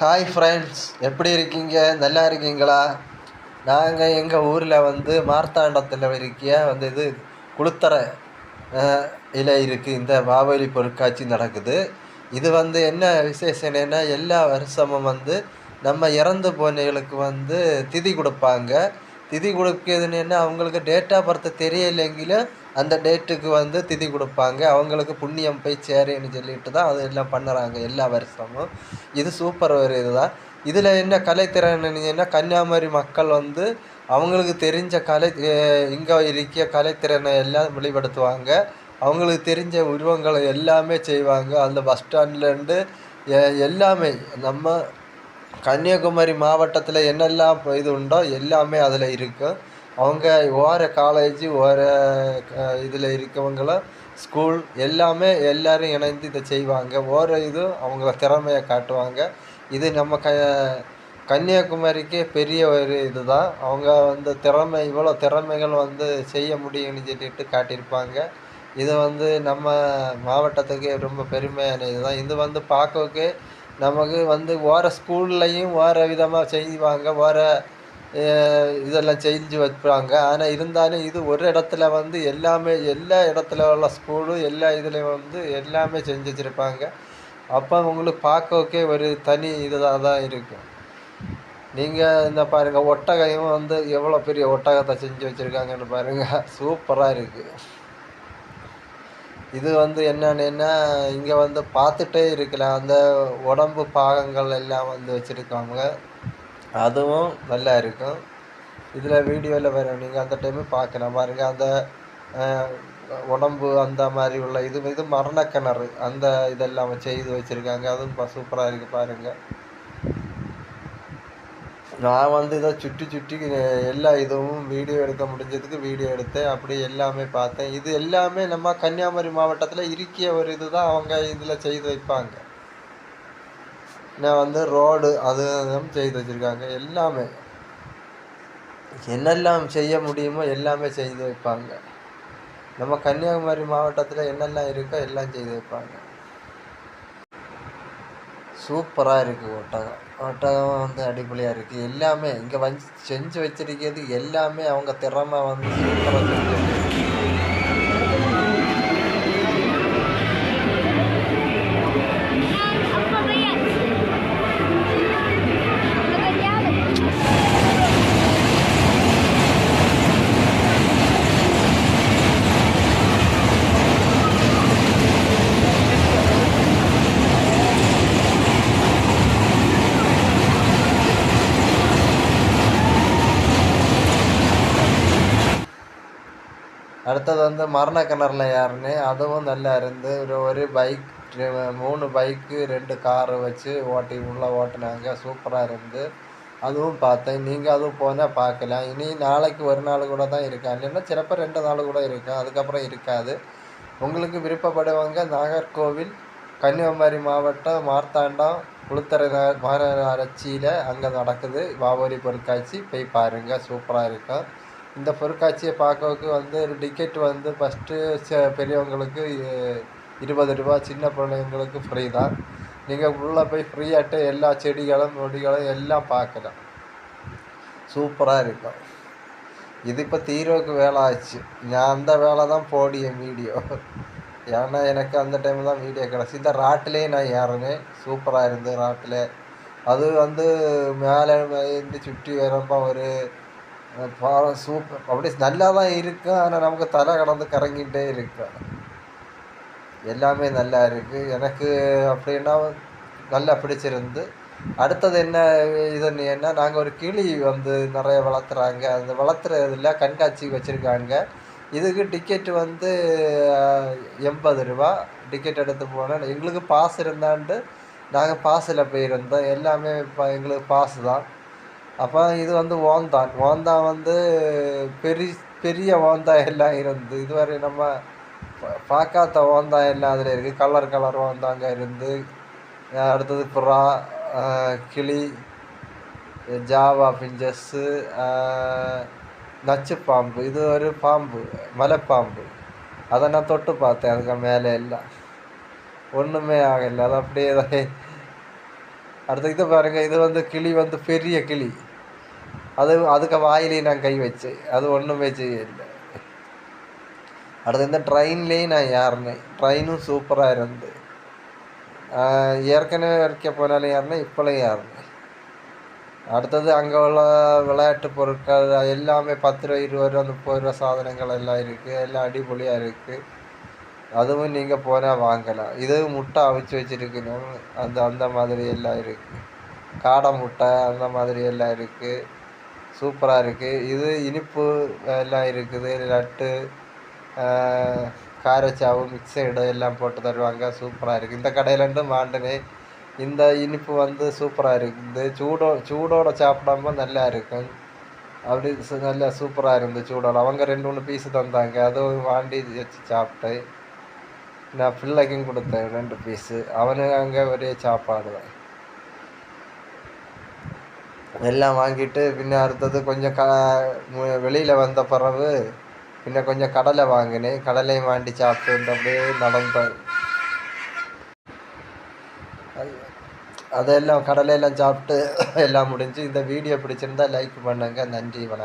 Hi friends, எப்படி இருக்கீங்க? நல்லா இருக்கீங்களா? நாங்கள் எங்கள் ஊரில் மார்த்தாண்டத்தில் இது குளுத்தரை இல இருக்குது. இந்த மாவேலி பொருட்காட்சி நடக்குது. இது என்ன விசேஷம் என்னென்னா, எல்லா வருஷமும் நம்ம இறந்து போனவங்களுக்கு திதி கொடுப்பாங்க. திதி கொடுக்குறதுன்னு என்ன, அவங்களுக்கு டேட் ஆஃப் பர்த் தெரியலைங்களும் அந்த டேட்டுக்கு திதி கொடுப்பாங்க. அவங்களுக்கு புண்ணியம் போய் சேரேன்னு சொல்லிட்டு தான் அது எல்லாம் பண்ணுறாங்க எல்லா வருஷமும். இது சூப்பர் ஒரு இதுதான். இதில் என்ன கலைத்திறன்னா, கன்னியாகுமரி மக்கள் அவங்களுக்கு தெரிஞ்ச இங்கே இருக்கிய கலைத்திறனை எல்லாம் வெளிப்படுத்துவாங்க. அவங்களுக்கு தெரிஞ்ச உருவங்களை எல்லாமே செய்வாங்க. அந்த பஸ் ஸ்டாண்ட்லேருந்து எல்லாமே நம்ம கன்னியாகுமரி மாவட்டத்தில் என்னெல்லாம் இது உண்டோ எல்லாமே அதில் இருக்கும். அவங்க ஓர காலேஜ் ஓர இதில் இருக்கவங்களும் ஸ்கூல் எல்லாமே எல்லோரும் இணைந்து இதை செய்வாங்க. அவங்கள திறமையை காட்டுவாங்க. இது நம்ம கன்னியாகுமரிக்கு பெரிய ஒரு இதுதான். அவங்க இவ்வளோ திறமைகள் செய்ய முடியும்னு சொல்லிட்டு காட்டியிருப்பாங்க. இது நம்ம மாவட்டத்துக்கு ரொம்ப பெருமையான இதுதான். இது பார்க்கறதுக்கு நமக்கு ஓர ஸ்கூல்லையும் ஓர விதமாக செய்வாங்க, ஓர இதெல்லாம் செஞ்சு வைப்பாங்க. ஆனால் இருந்தாலும் இது ஒரு இடத்துல எல்லாமே எல்லா இடத்துல உள்ள ஸ்கூலும் எல்லா இதுலேயும் எல்லாமே செஞ்சு வச்சுருப்பாங்க. அப்போ உங்களுக்கு பார்க்கறதுக்கே ஒரு தனி இதாக தான் இருக்கும். நீங்கள் இந்த பாருங்கள், ஒட்டகையும் எவ்வளோ பெரிய ஒட்டகத்தை செஞ்சு வச்சுருக்காங்கன்னு பாருங்கள், சூப்பராக இருக்குது. இது என்னன்னா, இங்கே பார்த்துட்டே இருக்கலாம். அந்த உடம்பு பாகங்கள் எல்லாம் வச்சுருக்காங்க, அதுவும் நல்லா இருக்கும். இதில் வீடியோவில் வரும், நீங்கள் அந்த டைமு பார்க்கலாம். பாருங்கள், அந்த உடம்பு அந்த மாதிரி உள்ள இது மரணக்கிணறு அந்த இதெல்லாம் செய்து வச்சுருக்காங்க. அதுவும் சூப்பராக இருக்குது பாருங்கள். நான் இதை சுற்றி எல்லா இதுவும் வீடியோ எடுக்க முடிஞ்சதுக்கு வீடியோ எடுத்தேன். அப்படி எல்லாமே பார்த்தேன். இது எல்லாமே நம்ம கன்னியாகுமரி மாவட்டத்தில் இருக்கிய ஒரு இது தான் அவங்க இதில் செய்து வைப்பாங்க. நான் ரோடு அதுவும் செய்து வச்சுருக்காங்க. எல்லாமே என்னெல்லாம் செய்ய முடியுமோ எல்லாமே செய்து வைப்பாங்க. நம்ம கன்னியாகுமரி மாவட்டத்தில் என்னெல்லாம் இருக்கோ எல்லாம் செய்து வைப்பாங்க. சூப்பராக இருக்குது. ஒட்டகம் அடிப்படையாக இருக்குது. எல்லாமே இங்கே செஞ்சு வச்சிருக்கிறது எல்லாமே அவங்க திறமை சூப்பராக செஞ்சு. அடுத்தது மரணக்கிணறுல யாருன்னு அதுவும் நல்லா இருந்து ஒரு பைக் 3 பைக்கு 2 காரு வச்சு உள்ளே ஓட்டினாங்க. சூப்பராக இருந்து அதுவும் பார்த்தேன். நீங்கள் அதுவும் போனால் பார்க்கலாம். இனி நாளைக்கு ஒரு நாள் கூட தான் இருக்கா, இல்லைன்னா சிறப்பாக 2 நாள் கூட இருக்கும், அதுக்கப்புறம் இருக்காது. உங்களுக்கு விருப்பப்படுவாங்க நாகர்கோவில் கன்னியாகுமரி மாவட்டம் மார்த்தாண்டம் குளுத்தரை மாநகராட்சியில் அங்கே நடக்குது வாவோலி பொருட்காட்சி. போய் பாருங்கள், சூப்பராக இருக்கும். இந்த பொருட்காட்சியை பார்க்கறதுக்கு ஒரு டிக்கெட் ஃபஸ்ட்டு பெரியவங்களுக்கு 20 ரூபா, சின்ன பிள்ளைங்களுக்கு ஃப்ரீ தான். நீங்கள் உள்ளே போய் ஃப்ரீயாகிட்டு எல்லா செடிகளும் நொடிகளும் எல்லாம் பார்க்கலாம். சூப்பராக இருக்கும். இது இப்போ தீரோவுக்கு வேலை ஆச்சு. நான் அந்த வேலை தான் போடியேன் வீடியோ. ஏன்னா எனக்கு அந்த டைமில் தான் வீடியோ கிடச்சி. இந்த ராட்டிலே நான் ஏறினேன். சூப்பராக இருந்தது ராட்டில். அது மேலே இருந்து சுற்றி வரப்போ ஒரு சூப்பர் அப்படி நல்லா தான் இருக்கும். ஆனால் நமக்கு தலை கடந்து கறங்கிட்டே இருக்கும். எல்லாமே நல்லா இருக்குது. எனக்கு அப்படின்னா நல்லா பிடிச்சிருந்து. அடுத்தது என்ன இதுன்னு என்ன, நாங்கள் ஒரு கிளி நிறைய வளர்த்துறாங்க. அந்த வளர்த்துறதுல கண்காட்சி வச்சுருக்காங்க. இதுக்கு டிக்கெட்டு 80 ரூபா டிக்கெட் எடுத்து போனேன். எங்களுக்கு பாஸ் இருந்தான்ட்டு நாங்கள் பாஸில் போயிருந்தோம். எல்லாமே எங்களுக்கு பாஸ் தான். அப்போ இது ஓந்தான் பெரிய ஓந்தான் எல்லாம் இருந்து இதுவரை நம்ம பார்க்காத ஓந்தான் எல்லாம் அதில் இருக்குது. கலர் ஓந்தாங்க இருந்து. அடுத்தது புறா, கிளி, ஜாவா பிஞ்சஸ்ஸு, நச்சு பாம்பு, இது ஒரு பாம்பு மலைப்பாம்பு. அதை நான் தொட்டு பார்த்தேன். அதுக்கு மேலே எல்லாம் ஒன்றுமே ஆகலை. அது அப்படியே அடுத்து இதை பாருங்கள், இது வந்து கிளி வந்து பெரிய கிளி. அதுக்கு வாயிலையும் நான் கை வச்சேன், அது ஒன்றுமே செய்யலை. அடுத்து இந்த ட்ரெயின்லேயும் நான் ஏறினேன், ட்ரெயினும் சூப்பராக இருந்து. ஏற்கனவே வரைக்கும் போனாலும் ஏறினேன், இப்போலாம் ஏறினேன். அடுத்தது அங்கே உள்ள விளையாட்டு பொருட்கள் எல்லாமே 10 ரூபா 20 ரூபா 30 ரூபா சாதனங்கள் எல்லாம் இருக்குது, எல்லாம் அடிப்பொலியாக இருக்குது. அதுவும் நீங்கள் போனால் வாங்கலாம். இது முட்டை அவிச்சு வச்சுருக்கணும், அந்த அந்த மாதிரி எல்லாம் இருக்குது. காடை முட்டை அந்த மாதிரி எல்லாம் இருக்குது, சூப்பராக இருக்குது. இது இனிப்பு எல்லாம் இருக்குது, லட்டு காரச்சாவு மிக்சடு எல்லாம் போட்டு தருவாங்க, சூப்பராக இருக்குது. இந்த கடையிலேருந்து வாண்டினேன். இந்த இனிப்பு வந்து சூப்பராக இருக்குது, சூடோட சாப்பிடாம நல்லா இருக்கும். அப்படி நல்லா சூப்பராக இருந்து சூடோட. அவங்க 2 3 பீஸு தந்தாங்க, அதுவும் வாண்டி வச்சு சாப்பிட்டேன். நான் பிள்ளைக்கும் கொடுத்தேன் 2 பீஸு. அவனுங்க அங்கே ஒரே சாப்பாடு தான். எல்லாம் வாங்கிட்டு பின்ன அடுத்தது கொஞ்சம் வெளியில் வந்த பிறகு பின்ன கொஞ்சம் கடலை வாங்கினேன். கடலையும் வாண்டி சாப்பிட்டு அப்படியே நடந்தேன். அதெல்லாம் கடலையெல்லாம் சாப்பிட்டு எல்லாம் முடிஞ்சு. இந்த வீடியோ பிடிச்சிருந்தா லைக் பண்ணுங்கள். நன்றி, வணக்கம்.